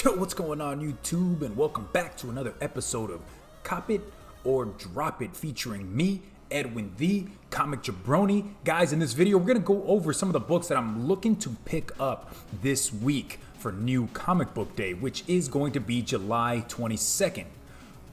Yo, what's going on YouTube, and welcome back to another episode of Cop It or Drop It featuring me, Edwin the Comic Jabroni. Guys, in this video we're going to go over some of the books that I'm looking to pick up this week for New Comic Book Day, which is going to be July 22nd.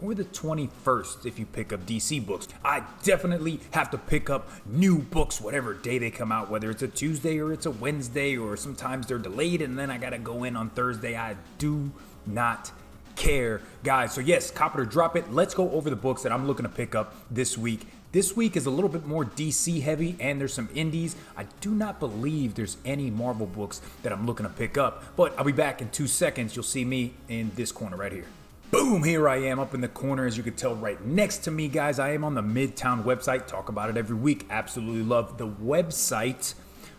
Or the 21st if you pick up DC books. I definitely have to pick up new books whatever day they come out, whether it's a Tuesday or it's a Wednesday, or sometimes they're delayed and then I gotta go in on Thursday. I do not care, guys. So yes, cop it or drop it. Let's go over the books that I'm looking to pick up this week. This week is a little bit more DC heavy and there's some indies. I do not believe there's any Marvel books that I'm looking to pick up, but I'll be back in 2 seconds. You'll see me in this corner right here. Boom, here I am up in the corner, as you can tell right next to me, guys. I am on the Midtown website, talk about it every week. Absolutely love the website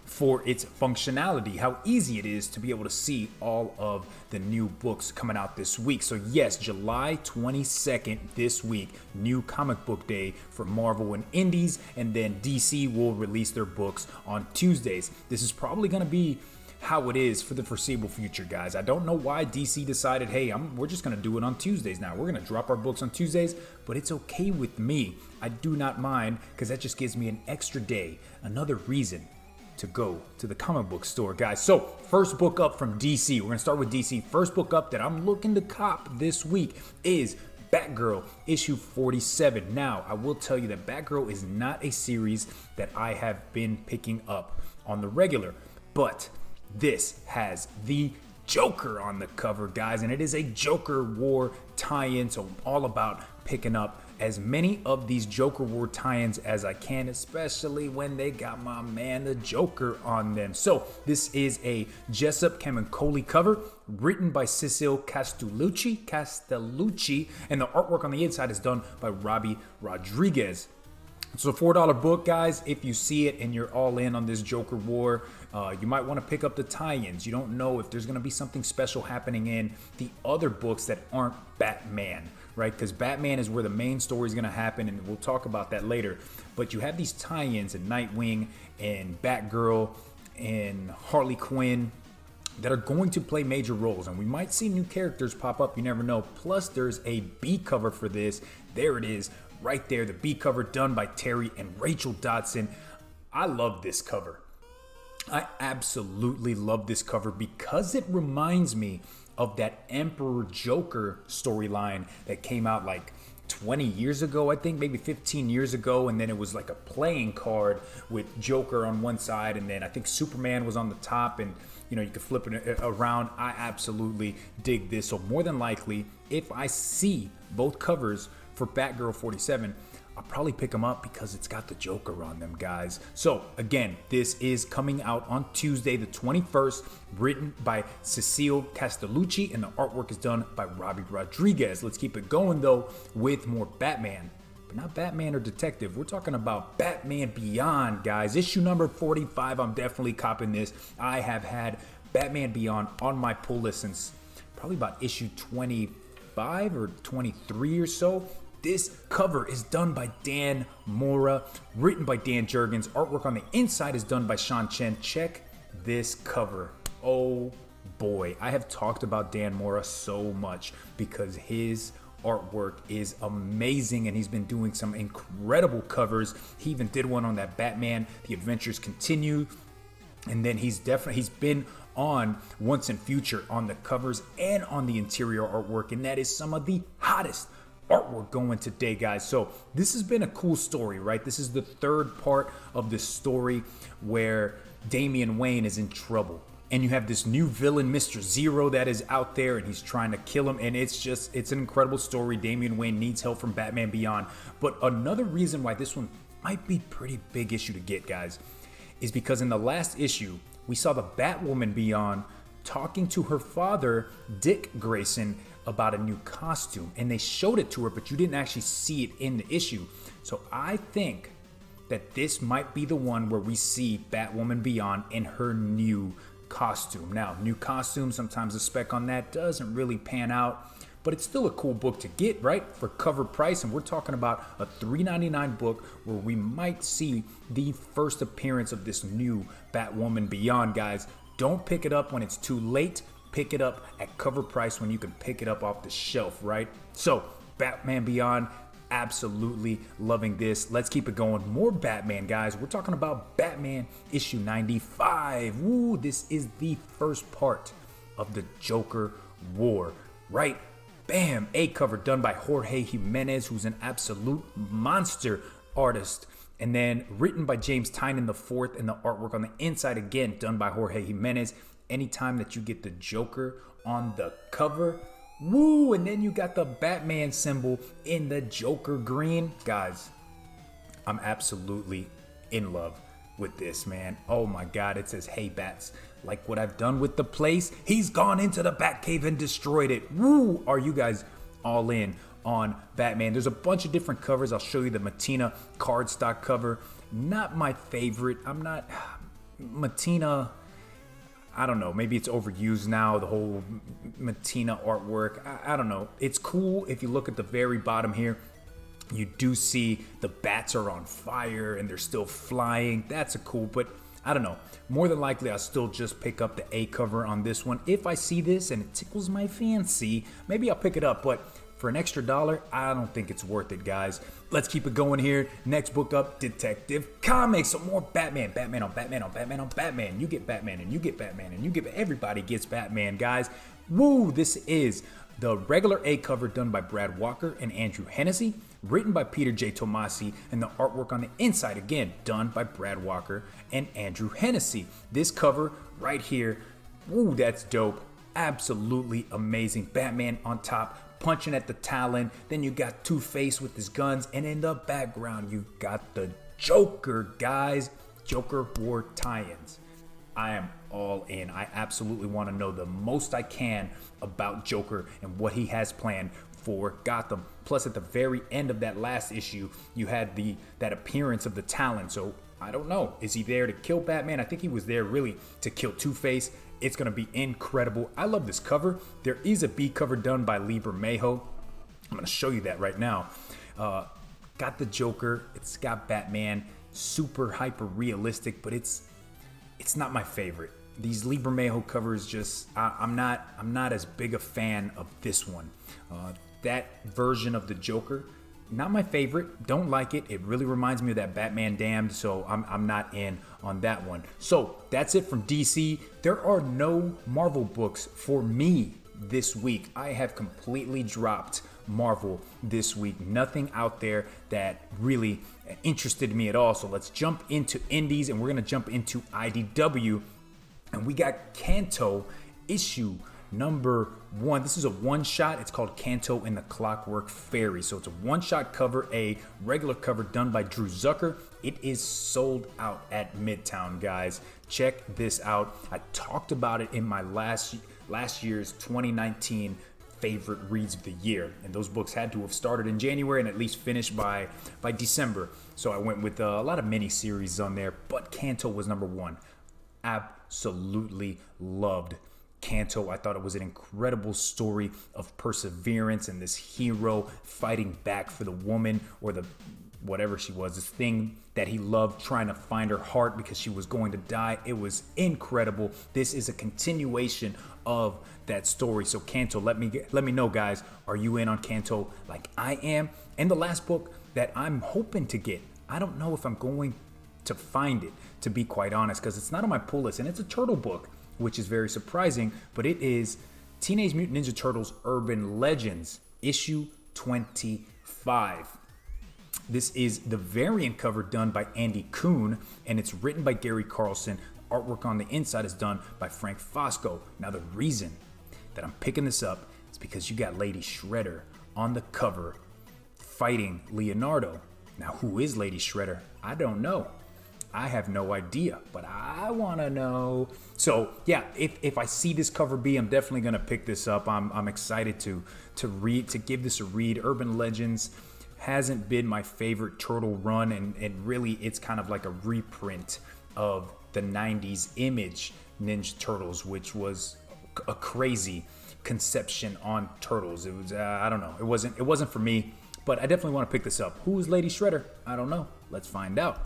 for its functionality, how easy it is to be able to see all of the new books coming out this week. So yes, July 22nd this week, New Comic Book Day for Marvel and Indies, and then DC will release their books on Tuesdays. This is probably going to be how it is for the foreseeable future, guys. I don't know why DC decided, hey, we're just going to do it on Tuesdays now. We're going to drop our books on Tuesdays, but it's okay with me. I do not mind, because that just gives me an extra day, another reason to go to the comic book store, guys. So first book up from DC. We're going to start with DC. First book up that I'm looking to cop this week is Batgirl issue 47. Now, I will tell you that Batgirl is not a series that I have been picking up on the regular, but this has the Joker on the cover, guys, and it is a Joker War tie-in, so I'm all about picking up as many of these Joker War tie-ins as I can, especially when they got my man the Joker on them. So this is a Jessup Camuncoli cover, written by Cecil Castellucci, and the artwork on the inside is done by Robbie Rodriguez. It's a $4 book, guys. If you see it and you're all in on this Joker War, you might want to pick up the tie-ins. You don't know if there's going to be something special happening in the other books that aren't Batman, right? Because Batman is where the main story is going to happen, and we'll talk about that later. But you have these tie-ins in Nightwing and Batgirl and Harley Quinn that are going to play major roles, and we might see new characters pop up. You never know. Plus, there's a B cover for this. There it is. Right there, the B cover done by Terry and Rachel Dodson. I love this cover. I absolutely love this cover because it reminds me of that Emperor Joker storyline that came out like 20 years ago, I think, maybe 15 years ago, and then it was like a playing card with Joker on one side, and then I think Superman was on the top, and you could flip it around. I absolutely dig this. So more than likely, if I see both covers for Batgirl 47, I'll probably pick them up because it's got the Joker on them, guys. So again, this is coming out on Tuesday the 21st, written by Cecil Castellucci, and the artwork is done by Robbie Rodriguez. Let's keep it going though with more Batman, but not Batman or Detective. We're talking about Batman Beyond, guys. Issue number 45, I'm definitely copping this. I have had Batman Beyond on my pull list since probably about issue 25 or 23 or so. This cover is done by Dan Mora, written by Dan Jurgens. Artwork on the inside is done by Sean Chen. Check this cover. Oh boy, I have talked about Dan Mora so much because his artwork is amazing and he's been doing some incredible covers. He even did one on that Batman The Adventures Continue, and then he's been on Once and Future on the covers and on the interior artwork, and that is some of the hottest artwork going today, guys. So this has been a cool story, right? This is the third part of the story where Damian Wayne is in trouble, and you have this new villain, Mr. Zero, that is out there, and he's trying to kill him, and it's an incredible story. Damian Wayne needs help from Batman Beyond. But another reason why this one might be pretty big issue to get, guys, is because in the last issue we saw the Batwoman Beyond talking to her father, Dick Grayson, about a new costume, and they showed it to her, but you didn't actually see it in the issue. So I think that this might be the one where we see Batwoman Beyond in her new costume. Now, new costume, sometimes the spec on that doesn't really pan out, but it's still a cool book to get, right, for cover price. And we're talking about a $3.99 book where we might see the first appearance of this new Batwoman Beyond, guys. Don't pick it up when it's too late. pick it up at cover price when you can pick it up off the shelf, right? So Batman Beyond, absolutely loving this. Let's keep it going. More Batman, guys. We're talking about Batman issue 95. Woo, this is the first part of the Joker War, right? Bam, a cover done by Jorge Jimenez, who's an absolute monster artist. And then written by James Tynion IV, and the artwork on the inside, again, done by Jorge Jimenez. Anytime that you get the Joker on the cover, woo, and then you got the Batman symbol in the Joker green. Guys, I'm absolutely in love with this, man. Oh my God, it says, hey Bats, like what I've done with the place, he's gone into the Batcave and destroyed it. Woo, are you guys all in on Batman? There's a bunch of different covers. I'll show you the Matina cardstock cover. Not my favorite. Matina, I don't know, maybe it's overused now, the whole Matina artwork. I don't know. It's cool if you look at the very bottom here. You do see the bats are on fire and they're still flying. That's a cool, but I don't know. More than likely, I'll still just pick up the A cover on this one. If I see this and it tickles my fancy, maybe I'll pick it up, but for an extra $1, I don't think it's worth it, guys. Let's keep it going here. Next book up, Detective Comics. Some more Batman. Batman on Batman on Batman on Batman. You get Batman and you get Batman and you get... Everybody gets Batman, guys. Woo! This is the regular A cover done by Brad Walker and Andrew Hennessy. Written by Peter J. Tomasi. And the artwork on the inside, again, done by Brad Walker and Andrew Hennessy. This cover right here, woo, that's dope. Absolutely amazing. Batman on top, punching at the Talon. Then you got Two-Face with his guns, and in the background you got the Joker, guys. Joker War tie-ins. I am all in. I absolutely want to know the most I can about Joker and what he has planned for Gotham. Plus, at the very end of that last issue, you had that appearance of the Talon. So I don't know. Is he there to kill Batman? I think he was there really to kill Two-Face. It's going to be incredible. I love this cover. There is a B cover done by Lee Bermejo. I'm going to show you that right now. Got the Joker. It's got Batman. Super hyper realistic, but it's not my favorite. These Lee Bermejo covers just, I'm not as big a fan of this one. That version of the Joker, not my favorite. Don't like it. It really reminds me of that Batman Damned, so I'm not in on that one. So that's it from DC. There are no Marvel books for me this week. I have completely dropped Marvel this week. Nothing out there that really interested me at all. So let's jump into indies, and we're going to jump into IDW. And we got Kanto issue number 1. This is a one-shot. It's called Kanto and the Clockwork Fairy. So it's a one-shot cover, a regular cover done by Drew Zucker. It is sold out at Midtown, guys. Check this out. I talked about it in my last year's 2019 favorite reads of the year, and those books had to have started in January and at least finished by December. So I went with a lot of mini series on there, but Kanto was number 1. Absolutely loved Kanto. I thought it was an incredible story of perseverance and this hero fighting back for the woman, or the whatever she was, this thing that he loved, trying to find her heart because she was going to die. It was incredible. This is a continuation of that story. So Kanto, let me know, guys, are you in on Kanto like I am? And the last book that I'm hoping to get, I don't know if I'm going to find it, to be quite honest, because it's not on my pull list, and it's a turtle book, which is very surprising, but it is Teenage Mutant Ninja Turtles Urban Legends issue 25. This is the variant cover done by Andy Kuhn, and it's written by Gary Carlson. Artwork on the inside is done by Frank Fosco. Now, the reason that I'm picking this up is because you got Lady Shredder on the cover fighting Leonardo. Now, who is Lady Shredder? I don't know. I have no idea, but I want to know. So yeah, if I see this cover B, I'm definitely going to pick this up. I'm excited to give this a read. Urban Legends hasn't been my favorite turtle run, and really it's kind of like a reprint of the 90s Image Ninja Turtles, which was a crazy conception on turtles. It was I don't know, it wasn't for me, but I definitely want to pick this up. Who is Lady Shredder? I don't know. Let's find out.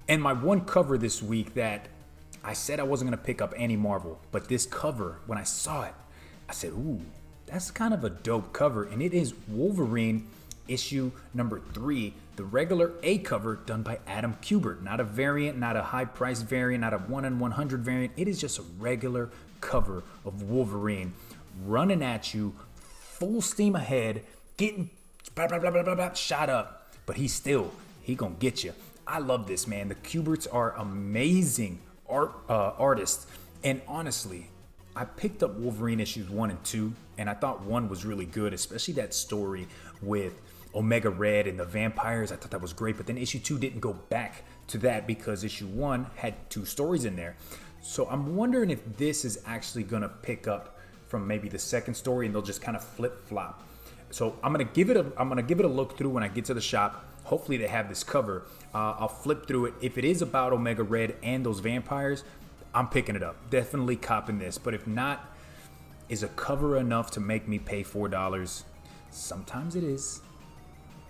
And my one cover this week that I said I wasn't going to pick up any Marvel, but this cover, when I saw it, I said, ooh, that's kind of a dope cover. And it is Wolverine issue number 3, the regular A cover done by Adam Kubert. Not a variant, not a high price variant, not a 1 in 100 variant. It is just a regular cover of Wolverine running at you, full steam ahead, getting blah, blah, blah, blah, blah, blah, shot up. But he gonna get you. I love this, man. The Kuberts are amazing artists. And honestly, I picked up Wolverine issues 1 and 2, and I thought 1 was really good, especially that story with Omega Red and the vampires. I thought that was great, but then issue 2 didn't go back to that because issue 1 had 2 stories in there. So I'm wondering if this is actually gonna pick up from maybe the second story and they'll just kind of flip-flop. So I'm gonna give it a look through when I get to the shop. Hopefully they have this cover. I'll flip through it. If it is about Omega Red and those vampires, I'm picking it up. Definitely copping this. But if not, is a cover enough to make me pay $4? Sometimes it is,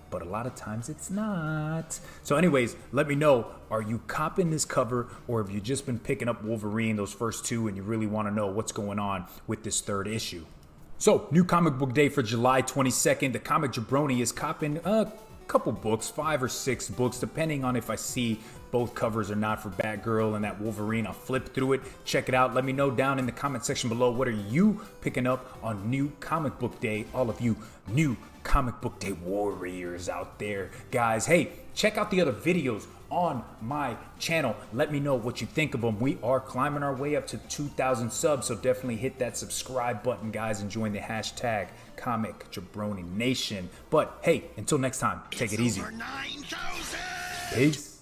but a lot of times it's not. So anyways, let me know, are you copping this cover, or have you just been picking up Wolverine, those first 2, and you really want to know what's going on with this 3rd issue? So, new comic book day for July 22nd. The Comic Jabroni is copping a couple books, 5 or 6 books, depending on if I see both covers or not for Batgirl and that Wolverine. I'll flip through it, check it out. Let me know down in the comment section below, what are you picking up on new comic book day? All of you new comic book day warriors out there, guys. Hey, check out the other videos on my channel. Let me know what you think of them. We are climbing our way up to 2,000 subs, so definitely hit that subscribe button, guys, and join the hashtag Comic Jabroni Nation. But hey, until next time, take it easy. Peace.